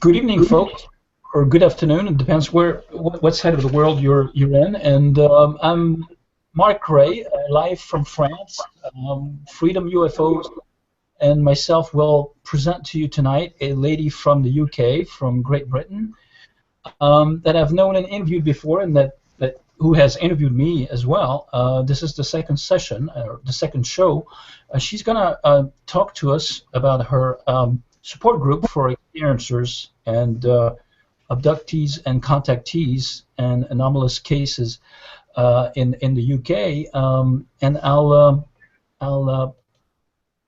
Good evening, folks, or good afternoon. It depends what side of the world you're in. And I'm Marc live from France. Freedom UFOs and myself will present to you tonight a lady from the UK, from Great Britain, that I've known and interviewed before, and that who has interviewed me as well. This is the second session, or the second show. She's gonna talk to us about her support group for experiencers and abductees and contactees and anomalous cases in the UK. And I'll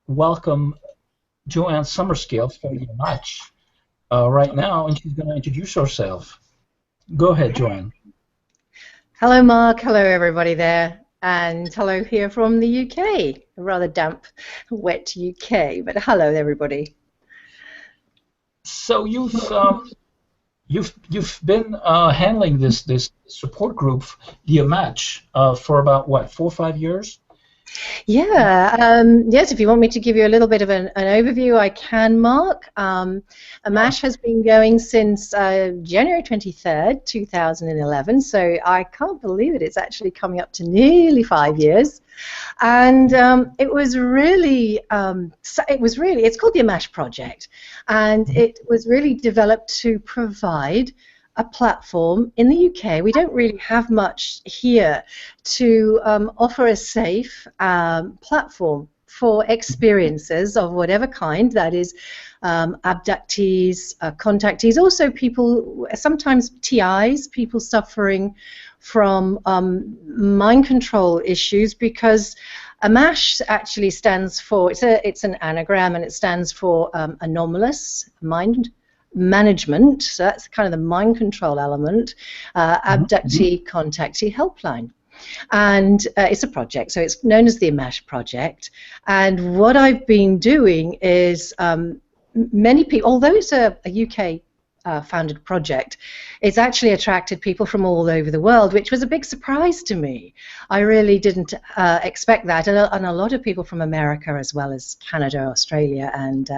welcome Joanne Summerscales from the Ammach right now, and she's going to introduce herself. Go ahead, Joanne. Hello, Mark. Hello, everybody there. And hello here from the UK. A rather damp, wet UK, but hello, everybody. So you've been handling this support group, the Ammach, for about what, 4 or 5 years? Yeah, yes, if you want me to give you a little bit of an overview, I can, Mark. Ammach has been going since January 23rd, 2011, so I can't believe it. It's actually coming up to nearly 5 years. And it's called the Ammach Project, and it was really developed to provide a platform in the UK. We don't really have much here to offer a safe platform for experiences of whatever kind, that is abductees, contactees, also people, sometimes TIs, people suffering from mind control issues, because Ammach actually stands for, it's an anagram, and it stands for anomalous mind management, so that's kind of the mind control element, abductee, contactee helpline. And it's a project, so it's known as the Ammach Project. And what I've been doing is many people, although it's a UK founded project, it's actually attracted people from all over the world, which was a big surprise to me. I really didn't expect that, and a lot of people from America as well as Canada, Australia, and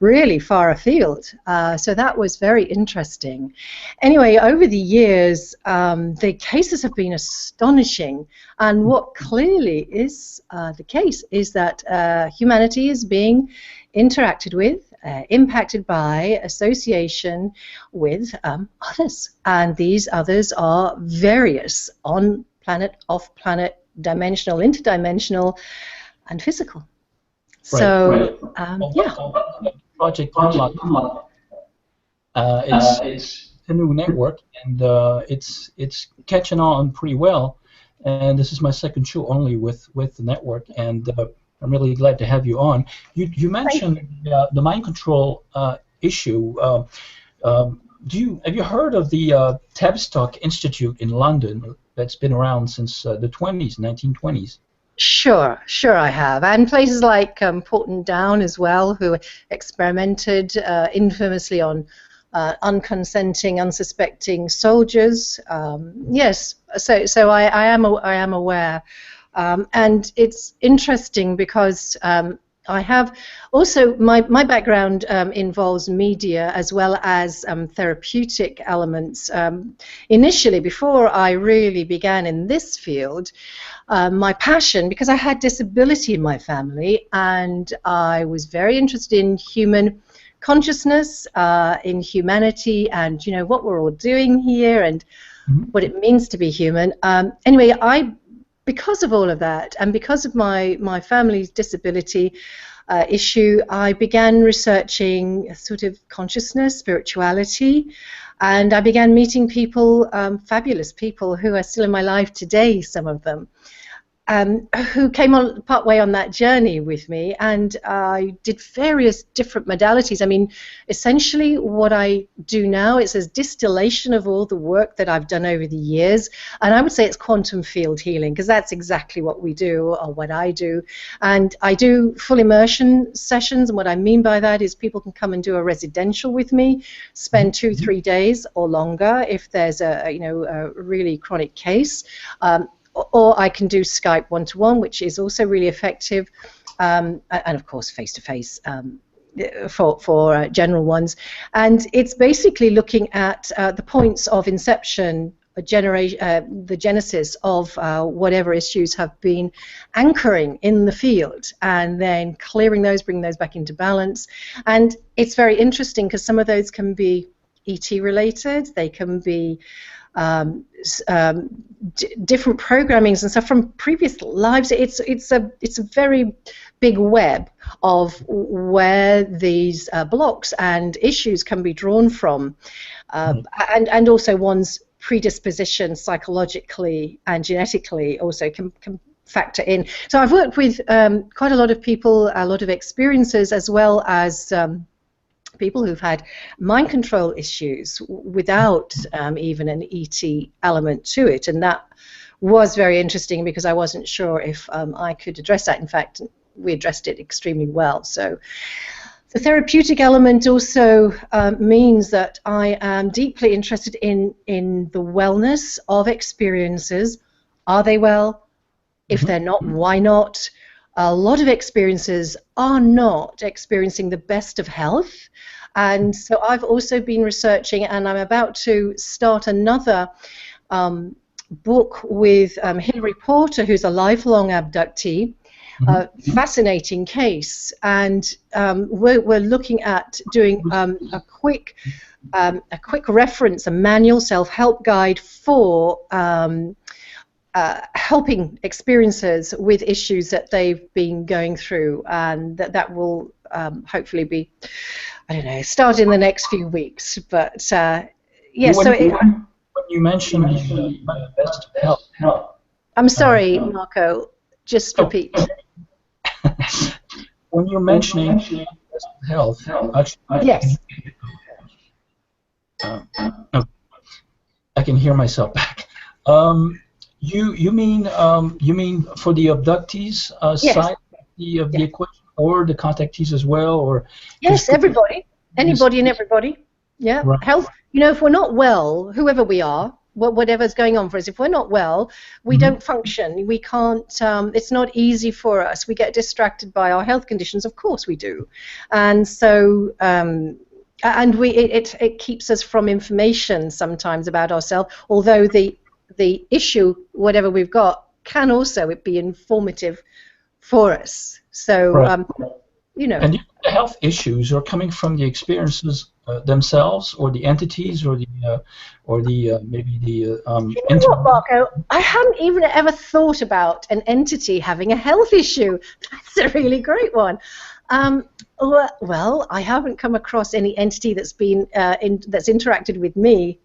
really far afield. So that was very interesting. Anyway, over the years, the cases have been astonishing, and what clearly is the case is that humanity is being interacted with, impacted by, association with others, and these others are various, on planet, off planet, dimensional, interdimensional, and physical. Right, so right. Yeah. Project it's a new network, and it's catching on pretty well. And this is my second show only with the network, and I'm really glad to have you on. You mentioned the mind control issue. Have you heard of the Tavistock Institute in London that's been around since the 1920s? Sure I have. And places like Porton Down as well, who experimented infamously on unconsenting, unsuspecting soldiers. Yes, so I am aware. And it's interesting because I have also, my background involves media as well as therapeutic elements. Initially, before I really began in this field, my passion, because I had disability in my family, and I was very interested in human consciousness, in humanity, and what we're all doing here, and what it means to be human. Anyway, because of all of that, and because of my family's disability issue, I began researching sort of consciousness, spirituality, and I began meeting people, fabulous people who are still in my life today, some of them, who came on partway on that journey with me, and I did various different modalities. I mean, essentially what I do now is a distillation of all the work that I've done over the years, and I would say it's quantum field healing, because that's exactly what we do, or what I do. And I do full immersion sessions, and what I mean by that is people can come and do a residential with me, spend 2-3 days or longer if there's a really chronic case. Or I can do Skype one-to-one, which is also really effective, and of course face-to-face for general ones, and it's basically looking at the points of inception, the genesis of whatever issues have been anchoring in the field, and then clearing those, bringing those back into balance. And it's very interesting because some of those can be ET related, they can be different programmings and stuff from previous lives. It's a very big web of where these blocks and issues can be drawn from, and also one's predisposition psychologically and genetically also can factor in. So I've worked with quite a lot of people, a lot of experiences, as well as people who've had mind control issues without even an ET element to it, and that was very interesting because I wasn't sure if I could address that. In fact, we addressed it extremely well. So the therapeutic element also means that I am deeply interested in the wellness of experiences. Are they well? If they're not, why not? A lot of experiences are not experiencing the best of health, and so I've also been researching, and I'm about to start another book with Hilary Porter, who's a lifelong abductee. Fascinating case, and we're looking at doing a quick reference, a manual self-help guide for helping experiencers with issues that they've been going through, and that will hopefully be, I don't know, start in the next few weeks. But yeah, when you mentioned the best help, I'm sorry, Marco. Just repeat. When you're mentioning health, actually, yes. I can hear myself back. You mean for the abductees yes. side of the equation, or the contactees as well, or yes, everybody, anybody and everybody. Yeah, right. Health. You know, if we're not well, whoever we are, whatever's going on for us, if we're not well, we don't function. We can't. It's not easy for us. We get distracted by our health conditions. Of course, we do, and so. And it keeps us from information sometimes about ourselves, although the issue, whatever we've got, can also be informative for us. So, right. You know. And the health issues are coming from the experiences themselves, or the entities, or the maybe the. You know what, Marco? I hadn't even ever thought about an entity having a health issue. That's a really great one. Well, I haven't come across any entity that's been that's interacted with me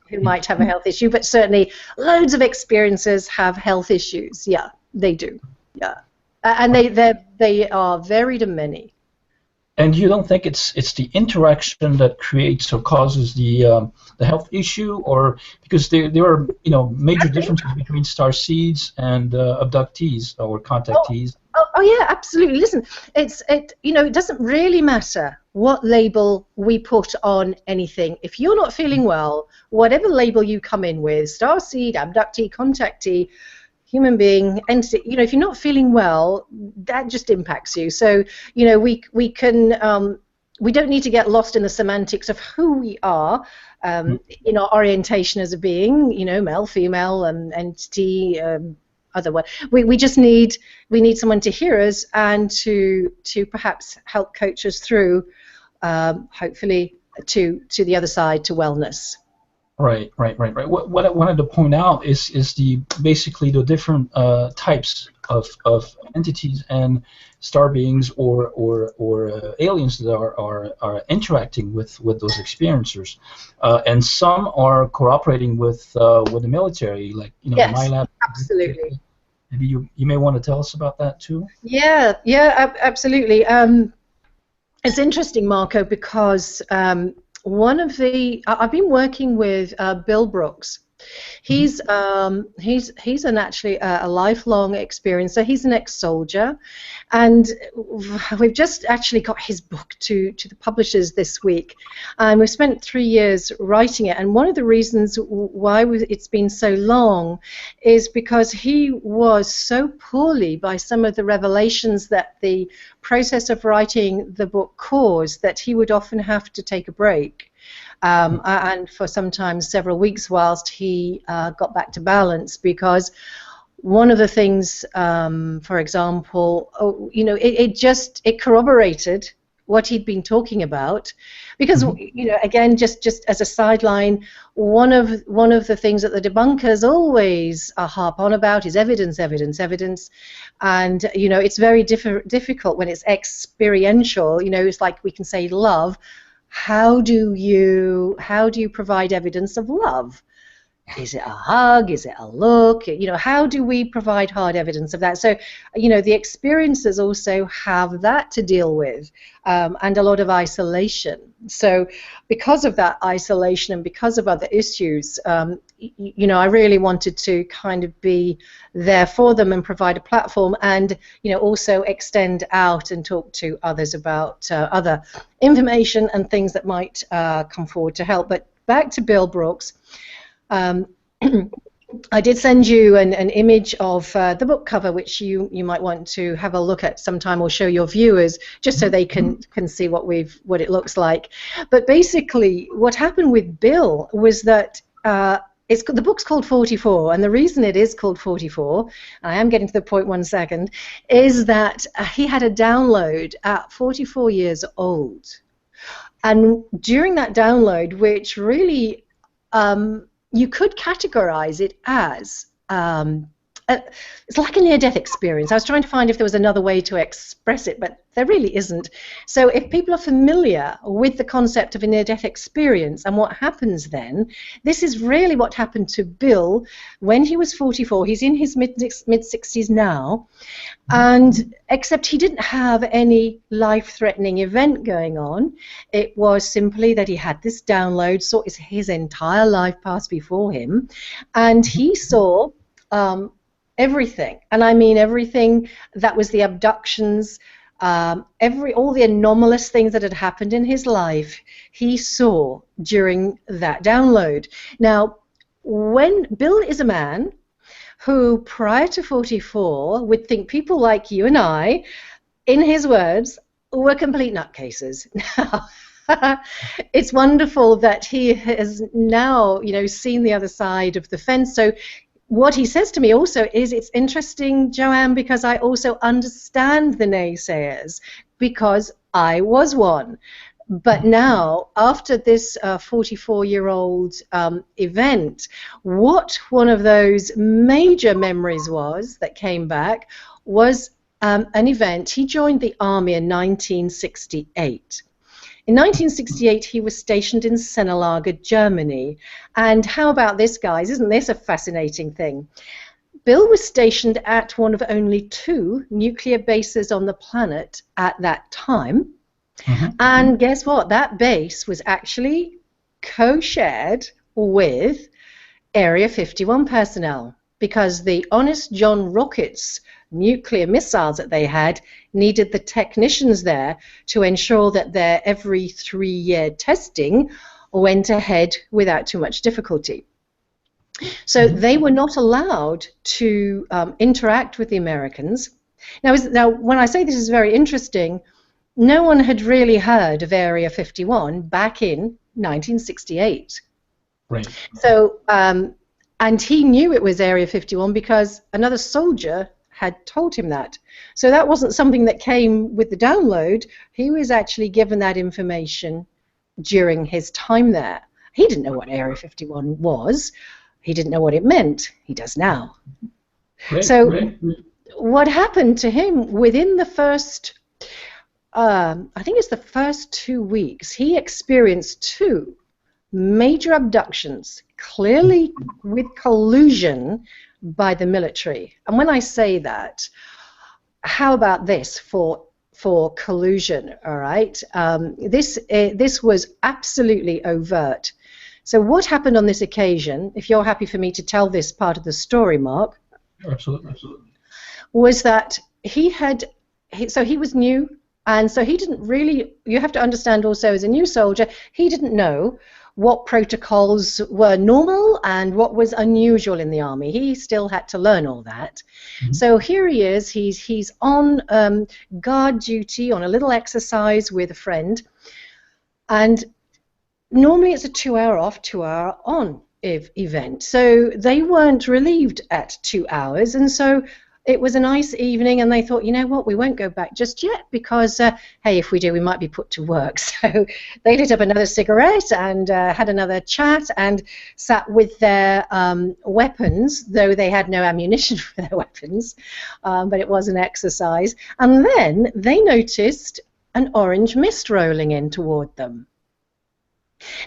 who might have a health issue, but certainly loads of experiences have health issues. Yeah, they do. Yeah, and they are varied and many. And you don't think it's the interaction that creates or causes the health issue, or because there are major differences between starseeds and abductees or contactees. Oh yeah, absolutely. Listen, it doesn't really matter what label we put on anything. If you're not feeling well, whatever label you come in with, starseed, abductee, contactee, human being, entity, if you're not feeling well, that just impacts you. So, we can we don't need to get lost in the semantics of who we are, in our orientation as a being, male, female, entity, other one. We just need someone to hear us and to perhaps help coach us through, hopefully to the other side, to wellness. Right. What I wanted to point out is basically the different types of entities and star beings or aliens that are interacting with those experiencers, and some are cooperating with the military, like yes, my lab. Absolutely. Maybe you may want to tell us about that too. Yeah, absolutely. It's interesting, Marco, because I've been working with Bill Brooks, He's actually a lifelong experiencer. He's an ex-soldier, and we've just actually got his book to the publishers this week, and we've spent 3 years writing it. And one of the reasons why it's been so long is because he was so poorly by some of the revelations that the process of writing the book caused that he would often have to take a break. And for sometimes several weeks whilst he got back to balance, because one of the things, for example, it corroborated what he'd been talking about, because again, just as a sideline, one of the things that the debunkers always harp on about is evidence, evidence, evidence, and it's very difficult when it's experiential. It's like we can say love. How do you provide evidence of love? Is it a hug? Is it a look? How do we provide hard evidence of that? So, the experiencers also have that to deal with, and a lot of isolation. So, because of that isolation and because of other issues, I really wanted to kind of be there for them and provide a platform, and also extend out and talk to others about other information and things that might come forward to help. But back to Bill Brooks. I did send you an image of the book cover, which you might want to have a look at sometime, or show your viewers, just so they can see what it looks like. But basically, what happened with Bill was that the book's called 44, and the reason it is called 44, I am getting to the point 1 second, is that he had a download at 44 years old, and during that download, which really you could categorize it as it's like a near-death experience. I was trying to find if there was another way to express it, but there really isn't. So if people are familiar with the concept of a near-death experience and what happens then, this is really what happened to Bill when he was 44. He's in his mid-60s now, and except he didn't have any life-threatening event going on. It was simply that he had this download, saw his entire life pass before him, and he saw everything, and I mean everything that was the abductions, all the anomalous things that had happened in his life, he saw during that download. Now, when Bill is a man who, prior to 44, would think people like you and I, in his words, were complete nutcases. Now, it's wonderful that he has now, seen the other side of the fence. So what he says to me also is, it's interesting, Joanne, because I also understand the naysayers, because I was one. But now, after this 44-year-old event, what one of those major memories was that came back was an event. He joined the army in 1968. In 1968, he was stationed in Sennelager, Germany. And how about this, guys? Isn't this a fascinating thing? Bill was stationed at one of only 2 nuclear bases on the planet at that time. And guess what? That base was actually co-shared with Area 51 personnel, because the Honest John rockets, nuclear missiles that they had, needed the technicians there to ensure that their every 3-year testing went ahead without too much difficulty. So they were not allowed to interact with the Americans. Now, when I say this is very interesting, no one had really heard of Area 51 back in 1968. Right. So, and he knew it was Area 51 because another soldier had told him that. So that wasn't something that came with the download. He was actually given that information during his time there. He didn't know what Area 51 was. He didn't know what it meant. He does now. Right, so right. What happened to him within the first, I think it's the first 2 weeks, he experienced 2 major abductions, clearly with collusion by the military. And when I say that, how about this for collusion? All right, this was absolutely overt. So what happened on this occasion, if you're happy for me to tell this part of the story, Mark, Absolutely, absolutely. was that so he was new, and so he didn't really, you have to understand also as a new soldier, he didn't know what protocols were normal and what was unusual in the army. He still had to learn all that. Mm-hmm. So here he is, he's on guard duty on a little exercise with a friend, and normally it's a 2-hour off, 2-hour on event. So they weren't relieved at 2 hours, and so it was a nice evening, and they thought, you know what, we won't go back just yet because, hey, if we do, we might be put to work. So they lit up another cigarette and had another chat and sat with their weapons, though they had no ammunition for their weapons, but it was an exercise. And then they noticed an orange mist rolling in toward them.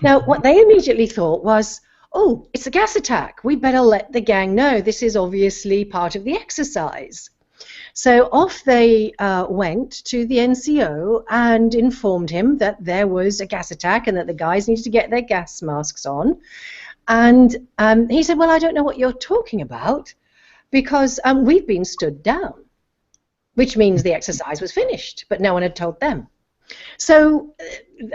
Now, what they immediately thought was, oh, it's a gas attack. We better let the gang know. This is obviously part of the exercise. So off they went to the NCO and informed him that there was a gas attack and that the guys needed to get their gas masks on. And he said, well, I don't know what you're talking about because we've been stood down, which means the exercise was finished, but no one had told them. So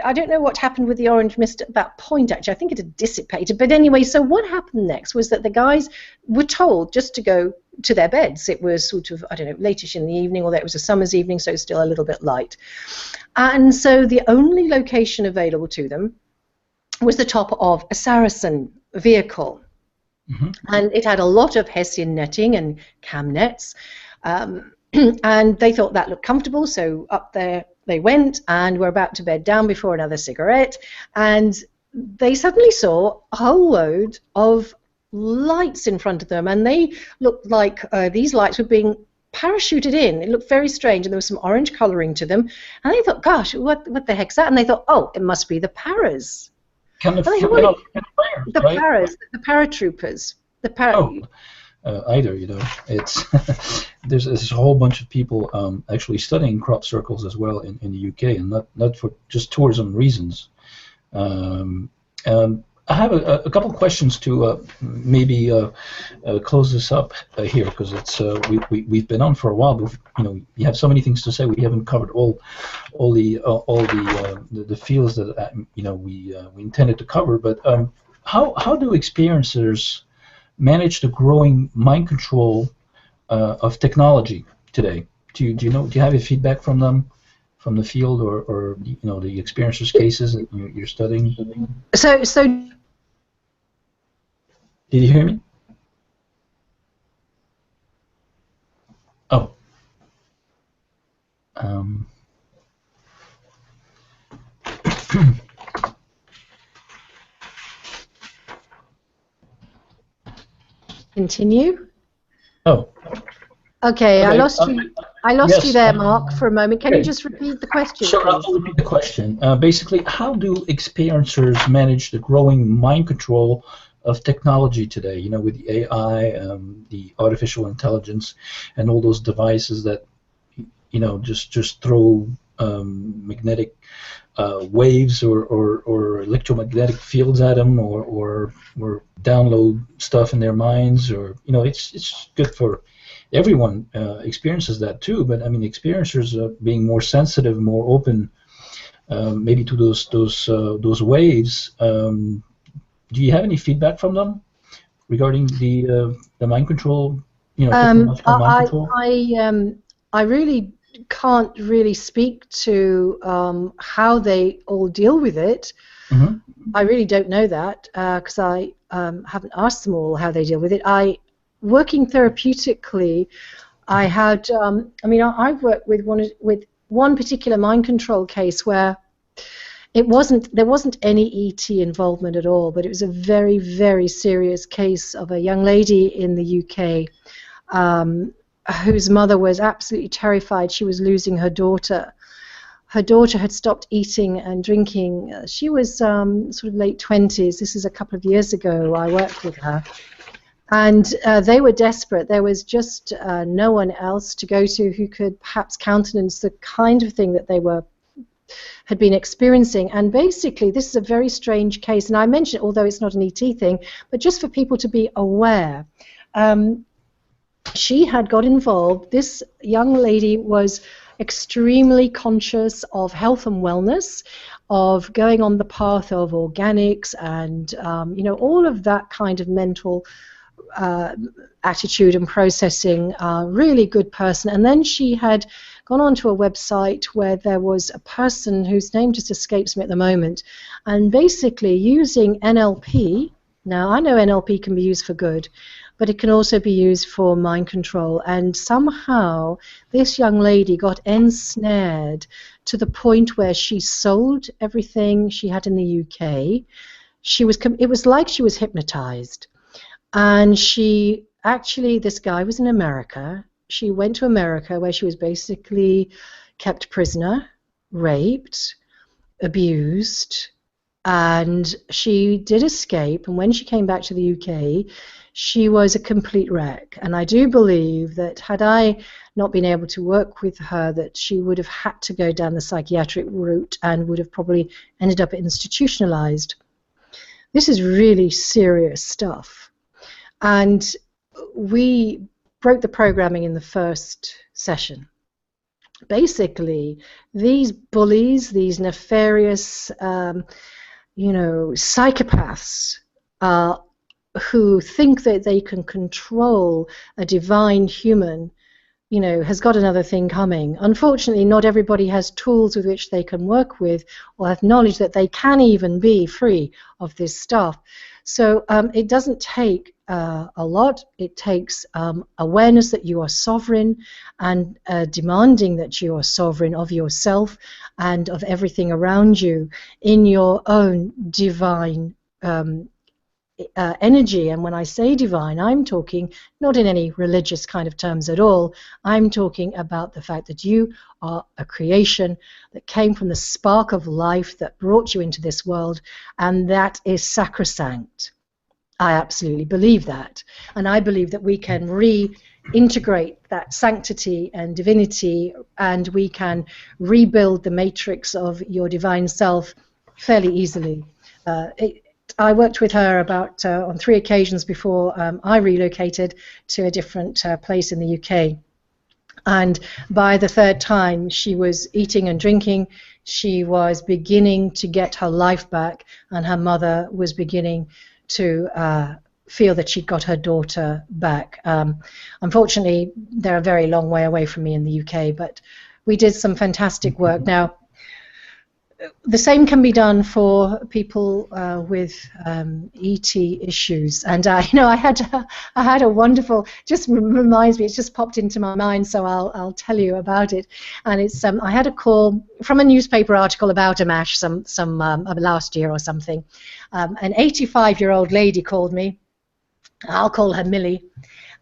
I don't know what happened with the orange mist at that point, actually. I think it had dissipated. But anyway, so what happened next was that the guys were told just to go to their beds. It was sort of, I don't know, latish in the evening, although it was a summer's evening, so still a little bit light. And so the only location available to them was the top of a Saracen vehicle. Mm-hmm. And it had a lot of Hessian netting and cam nets. And they thought that looked comfortable, so up there they went and were about to bed down before another cigarette, and they suddenly saw a whole load of lights in front of them, and they looked like these lights were being parachuted in. It looked very strange, and there was some orange colouring to them, and they thought, gosh, what the heck's that? And they thought, oh, it must be the paras. The paras, the paratroopers. Either, you know, it's there's a whole bunch of people actually studying crop circles as well in the UK, and not for just tourism reasons. I have a couple of questions to maybe close this up here, because it's we've been on for a while, but you know, you have so many things to say. We haven't covered all the fields that you know we intended to cover. But how do experiencers manage the growing mind control of technology today? Do you have any feedback from them, from the field, or you know, the experiencers' cases that you're studying? So did you hear me? Oh. Continue. Oh. Okay, I lost you. I lost yes, you there, Mark, for a moment. Can you just repeat the question? Sure, please? I'll repeat the question. Basically, how do experiencers manage the growing mind control of technology today? You know, with the AI, the artificial intelligence, and all those devices that, you know, just throw magnetic waves or electromagnetic fields at them, or download stuff in their minds, or you know, it's good for everyone. Experiences that too, but I mean, experiencers being more sensitive, more open, maybe to those waves. Do you have any feedback from them regarding the mind control? You know, technological mind control. I really can't really speak to how they all deal with it. Mm-hmm. I really don't know that because I haven't asked them all how they deal with it. Working therapeutically, I had. I've worked with one particular mind control case where there wasn't any ET involvement at all, but it was a very, very serious case of a young lady in the UK whose mother was absolutely terrified she was losing her daughter. Her daughter had stopped eating and drinking. She was sort of late 20s. This is a couple of years ago. I worked with her. And they were desperate. There was just no one else to go to who could perhaps countenance the kind of thing that they were had been experiencing. And basically, this is a very strange case. And I mention it, although it's not an ET thing, but just for people to be aware. She had got involved. This young lady was extremely conscious of health and wellness, of going on the path of organics and all of that kind of mental attitude and processing. Really good person. And then she had gone onto a website where there was a person whose name just escapes me at the moment, and basically using NLP. Now, I know NLP can be used for good, but it can also be used for mind control. And somehow this young lady got ensnared to the point where she sold everything she had in the UK. It was like she was hypnotized. And this guy was in America. She went to America, where she was basically kept prisoner, raped, abused, and she did escape. And when she came back to the UK, she was a complete wreck. And I do believe that had I not been able to work with her, that she would have had to go down the psychiatric route and would have probably ended up institutionalized. This is really serious stuff. And we broke the programming in the first session. Basically, these bullies, these nefarious psychopaths who think that they can control a divine human, has got another thing coming. Unfortunately, not everybody has tools with which they can work with or have knowledge that they can even be free of this stuff. So it doesn't take a lot. It takes awareness that you are sovereign and demanding that you are sovereign of yourself and of everything around you in your own divine energy. And when I say divine, I'm talking not in any religious kind of terms at all. I'm talking about the fact that you are a creation that came from the spark of life that brought you into this world, and that is sacrosanct. I absolutely believe that. And I believe that we can reintegrate that sanctity and divinity, and we can rebuild the matrix of your divine self fairly easily. I worked with her about on 3 occasions before I relocated to a different place in the UK. And by the 3rd time, she was eating and drinking. She was beginning to get her life back, and her mother was beginning to feel that she'd got her daughter back. Unfortunately, they're a very long way away from me in the UK, but we did some fantastic work. Now, the same can be done for people with ET issues, and I had a wonderful. Just reminds me, it's just popped into my mind, so I'll tell you about it. And it's I had a call from a newspaper article about Ammach some last year or something. An 85-year-old lady called me. I'll call her Millie.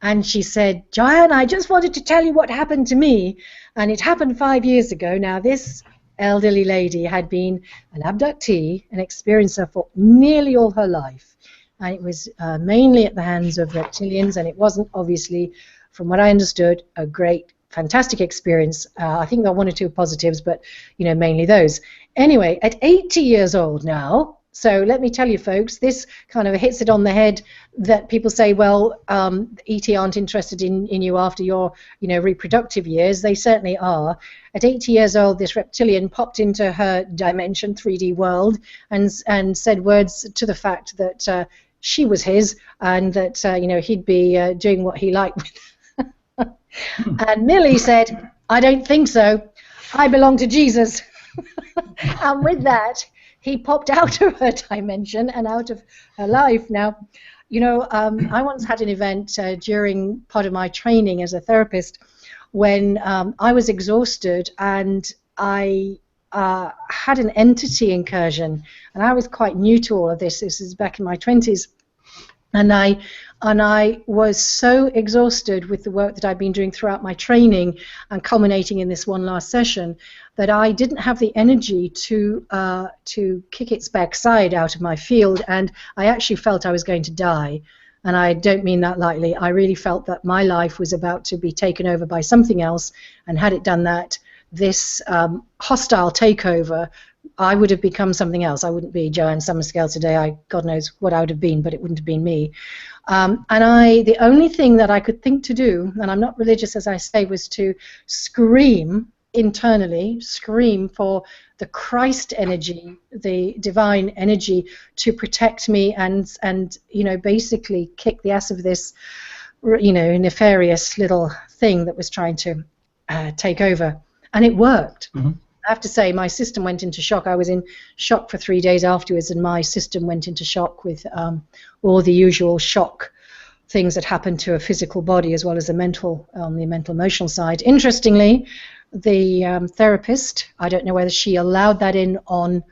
And she said, "Joanne, I just wanted to tell you what happened to me, and it happened 5 years ago. Now this elderly lady had been an abductee, an experiencer for nearly all her life, and it was mainly at the hands of reptilians, and it wasn't, obviously, from what I understood, a great, fantastic experience. I think there are 1 or 2 positives, but mainly those. Anyway, at 80 years old now, so let me tell you, folks, this kind of hits it on the head that people say, well, ET aren't interested in you after your reproductive years. They certainly are. At 80 years old, this reptilian popped into her dimension, 3D world, and said words to the fact that she was his, and that he'd be doing what he liked with her. And Millie said, "I don't think so. I belong to Jesus." And with that, he popped out of her dimension and out of her life. Now, I once had an event during part of my training as a therapist when I was exhausted, and I had an entity incursion, and I was quite new to all of this. This is back in my 20s, and I was so exhausted with the work that I'd been doing throughout my training and culminating in this one last session that I didn't have the energy to kick its backside out of my field, and I actually felt I was going to die. And I don't mean that lightly. I really felt that my life was about to be taken over by something else, and had it done that, this hostile takeover, I would have become something else. I wouldn't be Joanne Summerscales today. God knows what I would have been, but it wouldn't have been me. And the only thing that I could think to do, and I'm not religious as I say, was to scream internally, scream for the Christ energy, the divine energy, to protect me and basically kick the ass of this nefarious little thing that was trying to take over. And it worked. Mm-hmm. I have to say, my system went into shock. I was in shock for 3 days afterwards, and my system went into shock with all the usual shock things that happen to a physical body as well as the mental emotional side. Interestingly, the therapist, I don't know whether she allowed that in on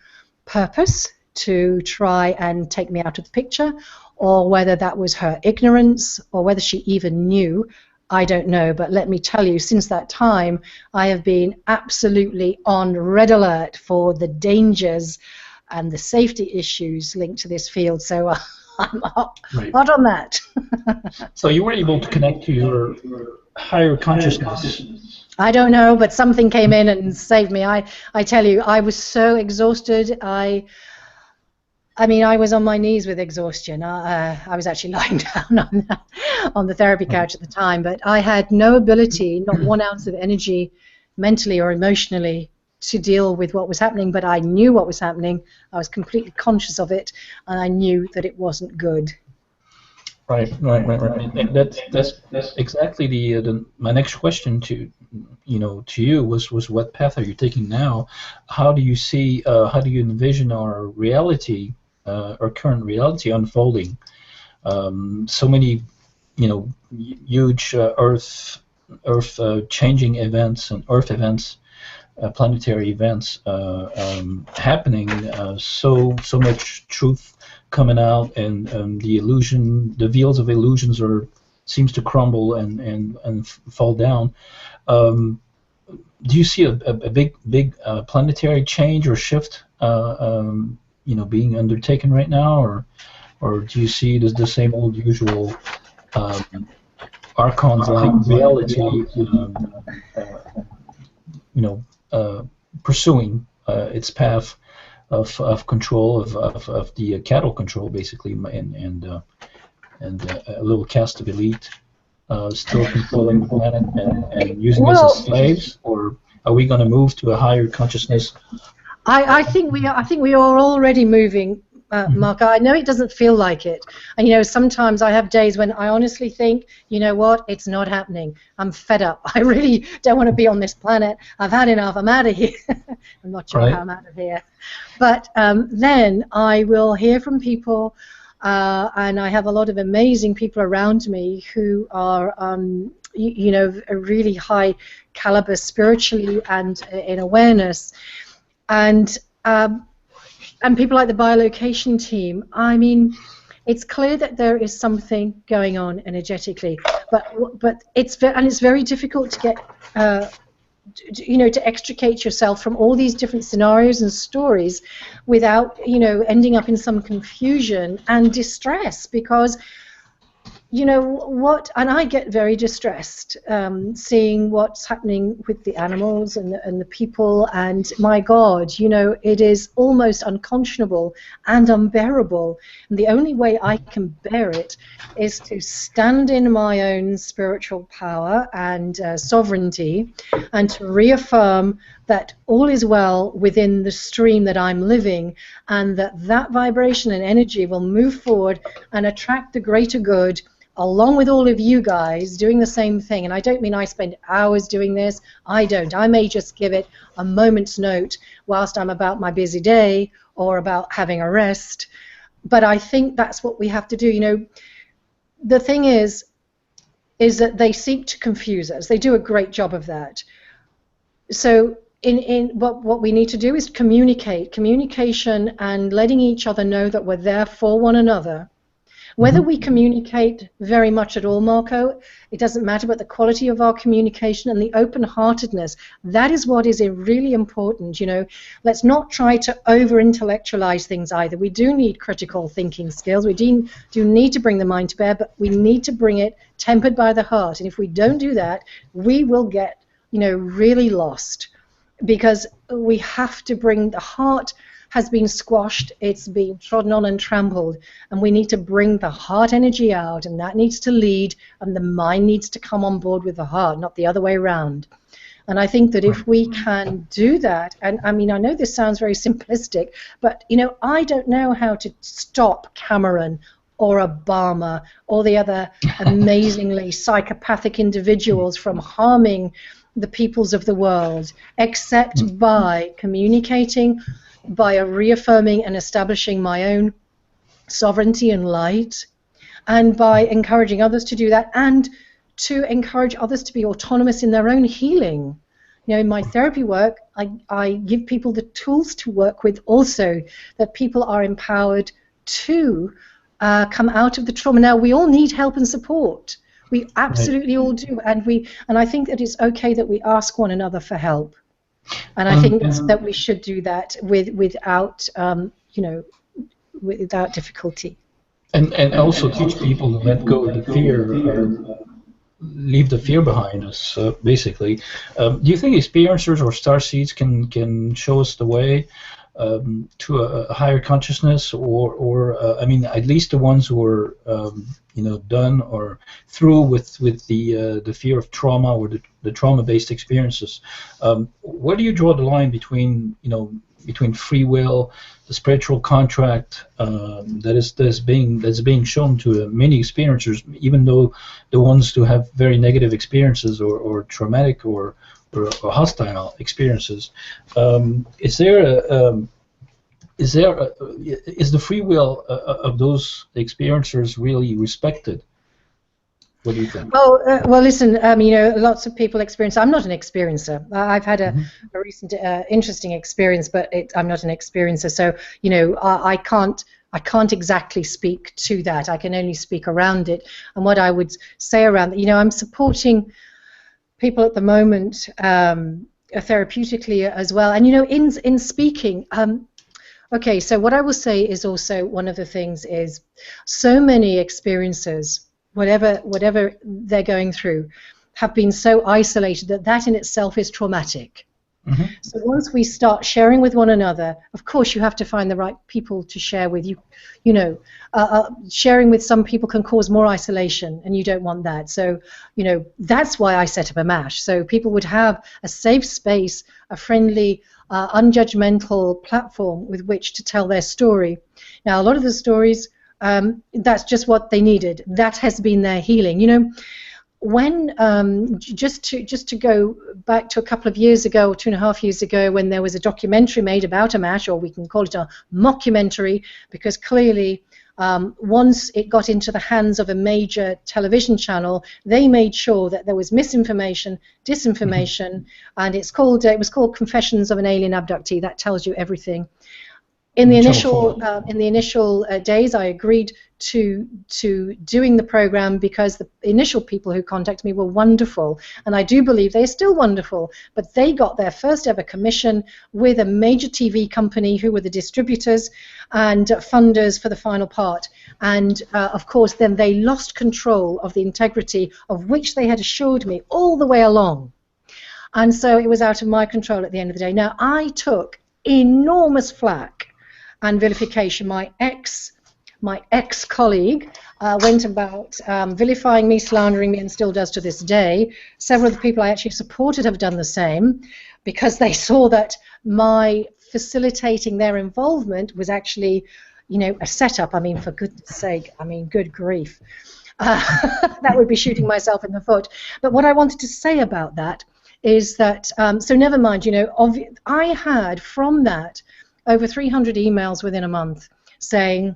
purpose to try and take me out of the picture, or whether that was her ignorance, or whether she even knew. I don't know, but let me tell you, since that time, I have been absolutely on red alert for the dangers and the safety issues linked to this field. So I'm hot on that. So you were able to connect to your higher consciousness. I don't know, but something came in and saved me. I tell you, I was so exhausted. I was on my knees with exhaustion. I was actually lying down on the therapy couch at the time, but I had no ability, not 1 ounce of energy, mentally or emotionally, to deal with what was happening. But I knew what was happening. I was completely conscious of it, and I knew that it wasn't good. Right. And that's exactly my next question to you was what path are you taking now? How do you see? How do you envision our reality? Our current reality unfolding. So many, huge Earth changing events and Earth events, planetary events happening. So much truth coming out, and the veils of illusions seems to crumble and fall down. Do you see a big planetary change or shift? Being undertaken right now, or do you see it as the same old usual archons like reality, pursuing its path of control of the cattle control, basically, and a little caste of elite still controlling the planet and using us as slaves, or are we going to move to a higher consciousness? I think we are already moving, Mark. I know it doesn't feel like it, and sometimes I have days when I honestly think, you know what, it's not happening. I'm fed up. I really don't want to be on this planet. I've had enough. I'm out of here. I'm not sure how I'm out of here, but then I will hear from people, and I have a lot of amazing people around me who are, a really high caliber spiritually and in awareness. And people like the biolocation team. I mean, it's clear that there is something going on energetically, but it's very difficult to get to extricate yourself from all these different scenarios and stories without ending up in some confusion and distress, because and I get very distressed seeing what's happening with the animals and the people, and my God, it is almost unconscionable and unbearable. And the only way I can bear it is to stand in my own spiritual power and sovereignty, and to reaffirm that all is well within the stream that I'm living, and that vibration and energy will move forward and attract the greater good, along with all of you guys doing the same thing. And I don't mean I spend hours doing this. I don't. I may just give it a moment's note whilst I'm about my busy day or about having a rest. But I think that's what we have to do. The thing is that they seek to confuse us. They do a great job of that. So what we need to do is communication and letting each other know that we're there for one another. Whether we communicate very much at all, Marco, it doesn't matter, but the quality of our communication and the open-heartedness, that is what is really important. Let's not try to over-intellectualize things either. We do need critical thinking skills. We do need to bring the mind to bear, but we need to bring it tempered by the heart. And if we don't do that, we will get, really lost. because we have to bring the heart has been squashed, it's been trodden on and trampled, and we need to bring the heart energy out, and that needs to lead, and the mind needs to come on board with the heart, not the other way around. And I think that if we can do that, and I mean, I know this sounds very simplistic, but you know, I don't know how to stop Cameron or Obama or the other amazingly psychopathic individuals from harming the peoples of the world, except by communicating, by reaffirming and establishing my own sovereignty and light, and by encouraging others to do that, and to encourage others to be autonomous in their own healing. You know, in my therapy work, I give people the tools to work with also, that people are empowered to come out of the trauma. Now, we all need help and support. We absolutely all do, and I think that it's okay that we ask one another for help. And I think that we should do that without, you know, without difficulty. And also teach people to let go of the fear, leave the fear behind us, basically. Do you think experiencers or starseeds can show us the way to a higher consciousness, or I mean, at least the ones who are you know, done or through with the fear of trauma or the trauma-based experiences? Where do you draw the line between, you know, between free will, the spiritual contract that's being shown to many experiencers, even though the ones who have very negative experiences or traumatic or hostile experiences? Is the free will of those experiencers really respected? What do you think? Oh, well, listen, you know, lots of people experience. I'm not an experiencer. I've had a recent interesting experience, but I'm not an experiencer. So, you know, I can't exactly speak to that. I can only speak around it. And what I would say around that, you know, I'm supporting people at the moment therapeutically as well. And, you know, in speaking, okay, so what I will say is also one of the things is so many experiencers, whatever they're going through, have been so isolated that in itself is traumatic. So once we start sharing with one another, of course you have to find the right people to share with. You know, sharing with some people can cause more isolation, and you don't want that. So, you know, that's why I set up Ammach, so people would have a safe space, a friendly, unjudgmental platform with which to tell their story. Now, a lot of the stories, that's just what they needed. That has been their healing. You know, when just to go back to a couple of years ago, or 2.5 years ago, when there was a documentary made about Ammach, or we can call it a mockumentary, because clearly once it got into the hands of a major television channel, they made sure that there was misinformation, disinformation, and it was called Confessions of an Alien Abductee. That tells you everything. In the initial days, I agreed to doing the program because the initial people who contacted me were wonderful, and I do believe they are still wonderful. But they got their first ever commission with a major TV company, who were the distributors and funders for the final part. And of course, then they lost control of the integrity of which they had assured me all the way along. And so it was out of my control at the end of the day. Now, I took enormous flack and vilification. My ex-colleague went about vilifying me, slandering me, and still does to this day. Several of the people I actually supported have done the same, because they saw that my facilitating their involvement was actually, you know, a setup. I mean, for goodness sake, I mean, good grief. That would be shooting myself in the foot. But what I wanted to say about that is that, so never mind, you know, I had from that over 300 emails within a month saying,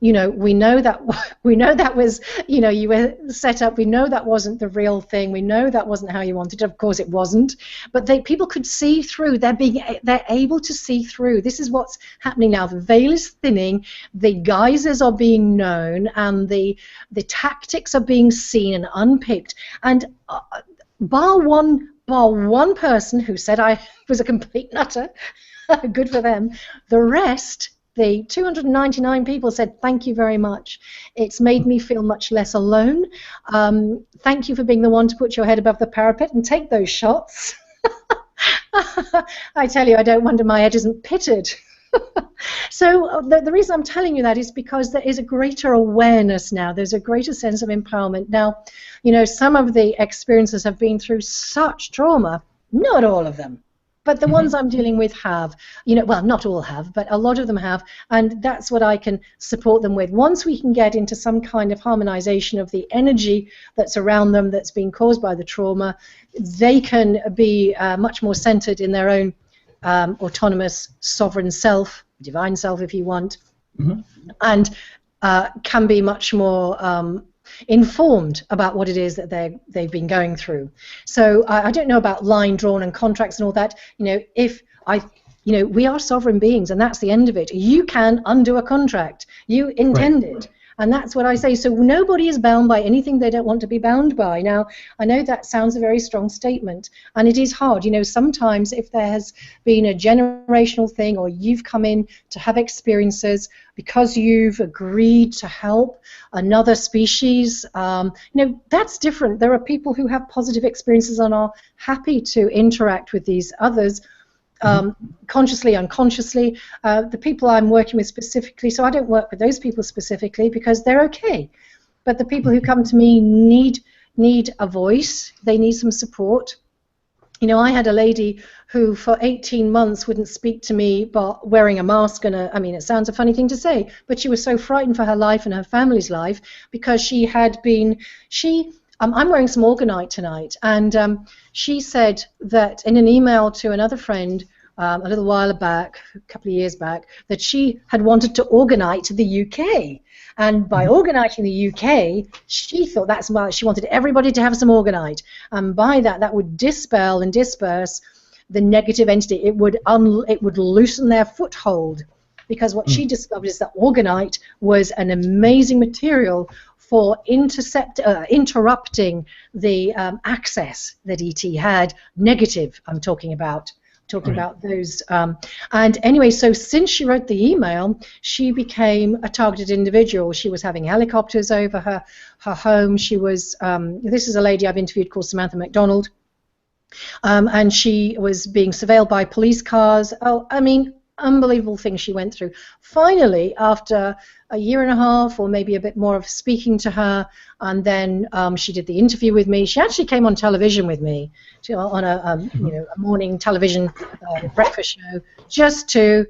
you know, we know that was, you know, you were set up. We know that wasn't the real thing. We know that wasn't how you wanted it. Of course, it wasn't. But people could see through. They're able to see through. This is what's happening now. The veil is thinning. The guises are being known, and the tactics are being seen and unpicked. And bar one person who said I was a complete nutter. Good for them. The rest, the 299 people, said thank you very much. It's made me feel much less alone. Thank you for being the one to put your head above the parapet and take those shots. I tell you, I don't wonder my head isn't pitted. So the reason I'm telling you that is because there is a greater awareness now. There's a greater sense of empowerment. Now, you know, some of the experiences have been through such trauma, not all of them. But the ones I'm dealing with have, you know, well, not all have, but a lot of them have, and that's what I can support them with. Once we can get into some kind of harmonization of the energy that's around them that's been caused by the trauma, they can be much more centered in their own autonomous, sovereign self, divine self if you want, and can be much more informed about what it is that they've been going through. So I don't know about line drawn and contracts and all that. You know, we are sovereign beings, and that's the end of it. You can undo a contract. You intended. And that's what I say. So nobody is bound by anything they don't want to be bound by. Now, I know that sounds a very strong statement, and it is hard. You know, sometimes if there has been a generational thing, or you've come in to have experiences because you've agreed to help another species, you know, that's different. There are people who have positive experiences and are happy to interact with these others. Consciously, unconsciously, the people I'm working with specifically, so I don't work with those people specifically because they're okay. But the people who come to me need a voice, they need some support. You know, I had a lady who for 18 months wouldn't speak to me but wearing a mask and I mean, it sounds a funny thing to say, but she was so frightened for her life and her family's life because she had been, I'm wearing some orgonite tonight, and she said that in an email to another friend a little while back, a couple of years back, that she had wanted to organite the UK. And by organiting the UK, she thought that's why she wanted everybody to have some orgonite. And by that, that would dispel and disperse the negative entity. It would loosen their foothold. Because what she discovered is that orgonite was an amazing material for interrupting the access that ET had. Negative, I'm talking about. About those. And anyway, so since she wrote the email, she became a targeted individual. She was having helicopters over her home. She was, this is a lady I've interviewed called Samantha McDonald. And she was being surveilled by police cars. Oh, I mean, unbelievable things she went through. Finally, after a year and a half or maybe a bit more of speaking to her, and then she did the interview with me. She actually came on television with me on a morning television breakfast show, just to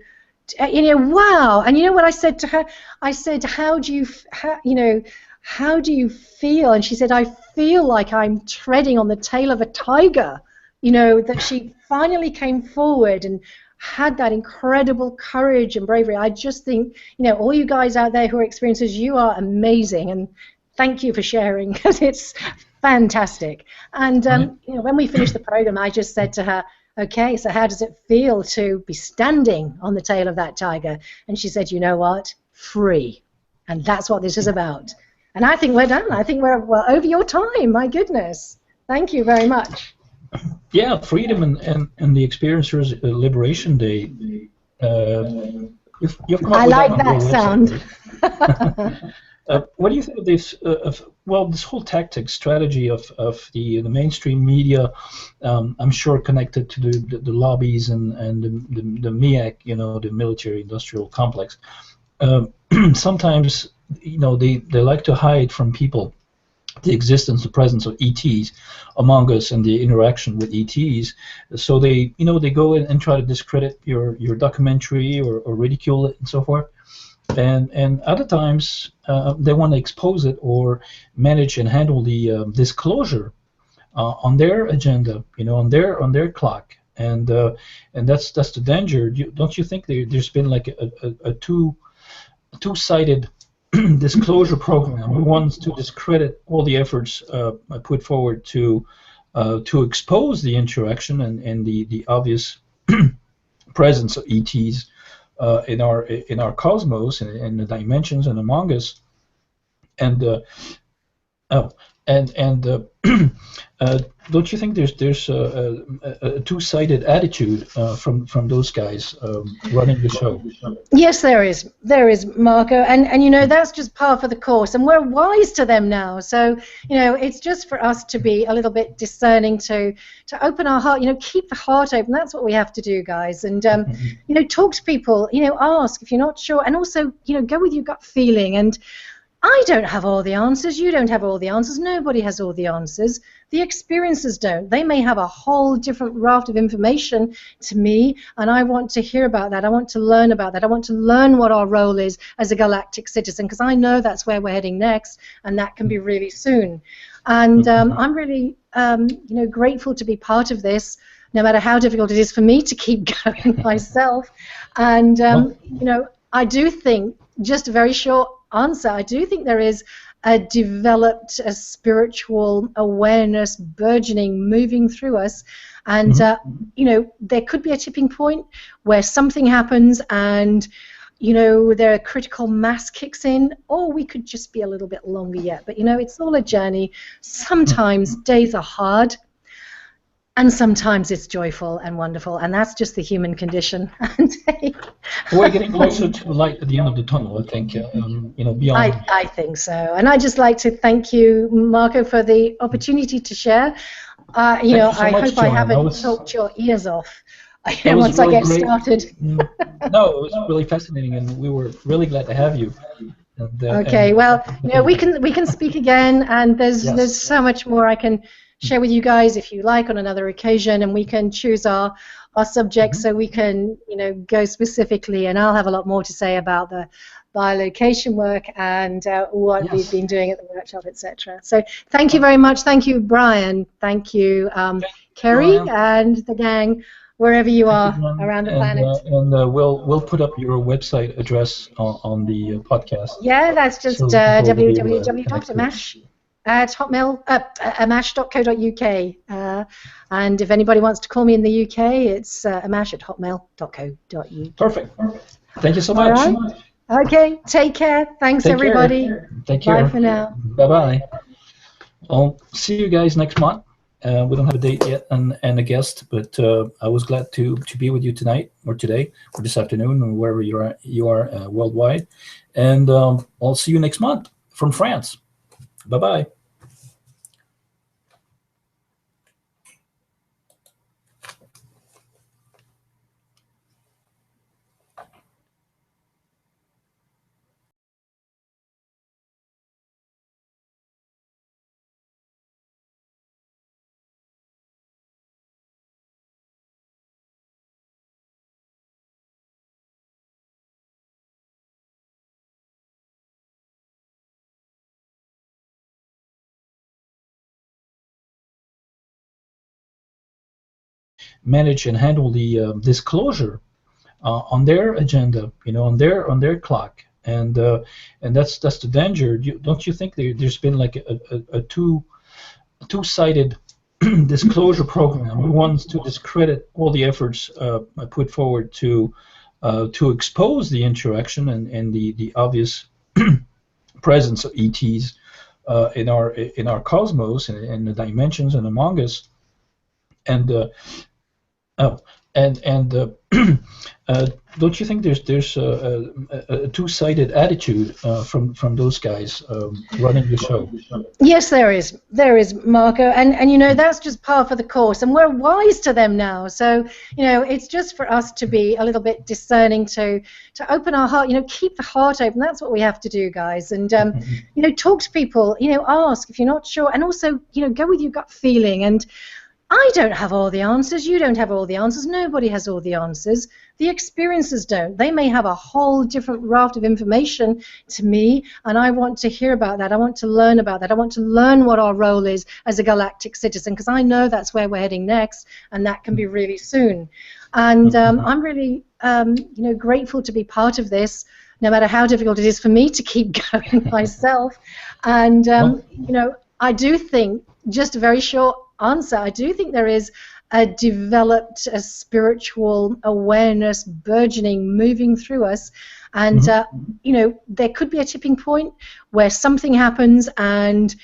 wow. And you know what I said to her? I said, how do you feel? And she said, I feel like I'm treading on the tail of a tiger. You know, that she finally came forward and had that incredible courage and bravery. I just think, you know, all you guys out there who are experiencers, you are amazing, and thank you for sharing, because it's fantastic. And you know, when we finished the program, I just said to her, okay, so how does it feel to be standing on the tail of that tiger? And she said, you know what, free. And that's what this is about. And I think we're done. I think we're over your time. My goodness. Thank you very much. Yeah, freedom and the Experiencers Liberation Day. I like that sound. What do you think of this? This whole tactic strategy of the mainstream media? I'm sure connected to the lobbies and the MIAC, you know, the military-industrial complex. Sometimes, you know, they like to hide from people the existence, the presence of ETs among us, and the interaction with ETs. So they go in and try to discredit your documentary or ridicule it and so forth. And other times they want to expose it or manage and handle the disclosure on their agenda, you know, on their clock. And that's the danger. Don't you think there's been like a two-sided disclosure program? One to discredit all the efforts put forward to expose the interaction and the obvious presence of ETs in our cosmos and in the dimensions and among us. And and don't you think there's a two-sided attitude from those guys running the show? Yes, there is, Marco, and you know that's just par for the course, and we're wise to them now. So you know it's just for us to be a little bit discerning, to open our heart, you know, keep the heart open. That's what we have to do, guys, and you know, talk to people, you know, ask if you're not sure, and also you know go with your gut feeling. And I don't have all the answers. You don't have all the answers. Nobody has all the answers. The experiencers don't. They may have a whole different raft of information to me, and I want to hear about that. I want to learn about that. I want to learn what our role is as a galactic citizen, because I know that's where we're heading next, and that can be really soon. And I'm really, you know, grateful to be part of this, no matter how difficult it is for me to keep going myself. And you know, I do think, just a very short answer, I do think there is a developed a spiritual awareness burgeoning, moving through us, and you know, there could be a tipping point where something happens and you know their critical mass kicks in, or we could just be a little bit longer yet. But you know, it's all a journey. Sometimes days are hard, and sometimes it's joyful and wonderful, and that's just the human condition. We're getting closer to the light at the end of the tunnel, I think. You know, beyond. I think so, and I'd just like to thank you, Marco, for the opportunity to share. You know, so I much, hope Joanne. I haven't talked your ears off. Once really I get great. started. No, it was really fascinating, and we were really glad to have you. And, okay, well, you know, we can speak again, and there's so much more I can share with you guys if you like on another occasion, and we can choose our subjects so we can, you know, go specifically, and I'll have a lot more to say about the bilocation work and what we've been doing at the workshop, etc. So thank you very much. Thank you, Brian. Thank you, Kerry, and the gang, wherever you are around the planet. And we'll put up your website address on the podcast. Yeah, that's just www.ammach at ammach.co.uk. And if anybody wants to call me in the UK, it's ammach@hotmail.co.uk. Perfect. Thank you so much. All right. Okay, take care. Thanks, everybody. Take care. Bye for now. Bye-bye. I'll see you guys next month. We don't have a date yet and a guest, but I was glad to be with you tonight or today or this afternoon or wherever you are worldwide. And I'll see you next month from France. Bye-bye. Manage and handle the disclosure on their agenda, you know, on their clock, and that's the danger. Don't you think there's been like a two-sided disclosure program? One to discredit all the efforts put forward to expose the interaction and the obvious presence of ETs in our cosmos and in the dimensions and among us, and don't you think there's a two-sided attitude from those guys running the show? Yes, there is, Marco, and you know that's just par for the course, and we're wise to them now. So you know it's just for us to be a little bit discerning, to open our heart, you know, keep the heart open. That's what we have to do, guys, and you know, talk to people, you know, ask if you're not sure, and also you know go with your gut feeling. And I don't have all the answers. You don't have all the answers. Nobody has all the answers. The experiencers don't. They may have a whole different raft of information to me, and I want to hear about that. I want to learn about that. I want to learn what our role is as a galactic citizen, because I know that's where we're heading next, and that can be really soon. And I'm really, you know, grateful to be part of this, no matter how difficult it is for me to keep going myself. And you know, I do think, just a very short answer, I do think there is a developed a spiritual awareness burgeoning, moving through us, and you know there could be a tipping point where something happens and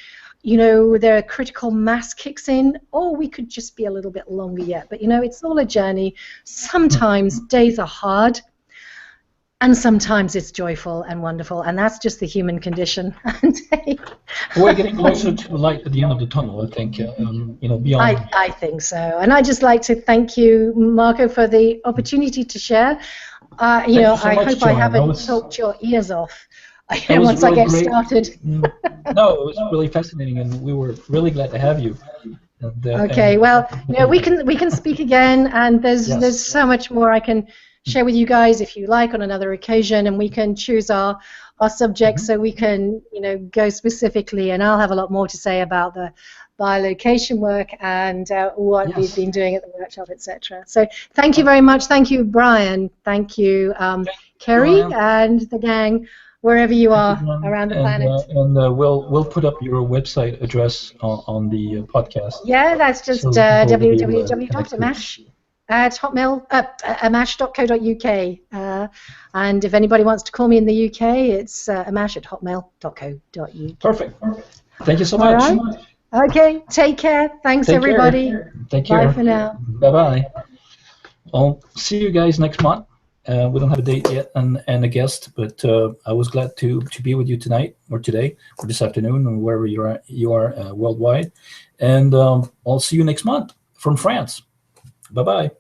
their critical mass kicks in, or we could just be a little bit longer yet. But, it's all a journey. Sometimes days are hard, and sometimes it's joyful and wonderful, and that's just the human condition. We're getting closer to the light at the end of the tunnel, I think, beyond. I think so. And I'd just like to thank you, Marco, for the opportunity to share. I hope Joanne. I haven't talked your ears off once really I get great. started. No, it was really fascinating, and we were really glad to have you. And, okay, well, we can speak again, and there's so much more I can share with you guys if you like on another occasion, and we can choose our subjects so we can go specifically, and I'll have a lot more to say about the bilocation work and what we've been doing at the workshop, etc. So thank you very much. Thank you, Brian. Thank you, Kerry, and the gang, wherever you are around the planet. And we'll put up your website address on the podcast. Yeah, that's just www.amash@hotmail.co.uk. And if anybody wants to call me in the UK, it's amash@hotmail.co.uk. Perfect. Thank you so much. All right. Okay, take care. Thanks, everybody. Take care. Bye for now. Bye-bye. I'll see you guys next month. We don't have a date yet and a guest, but I was glad to be with you tonight or today or this afternoon or wherever you are worldwide. And I'll see you next month from France. Bye-bye.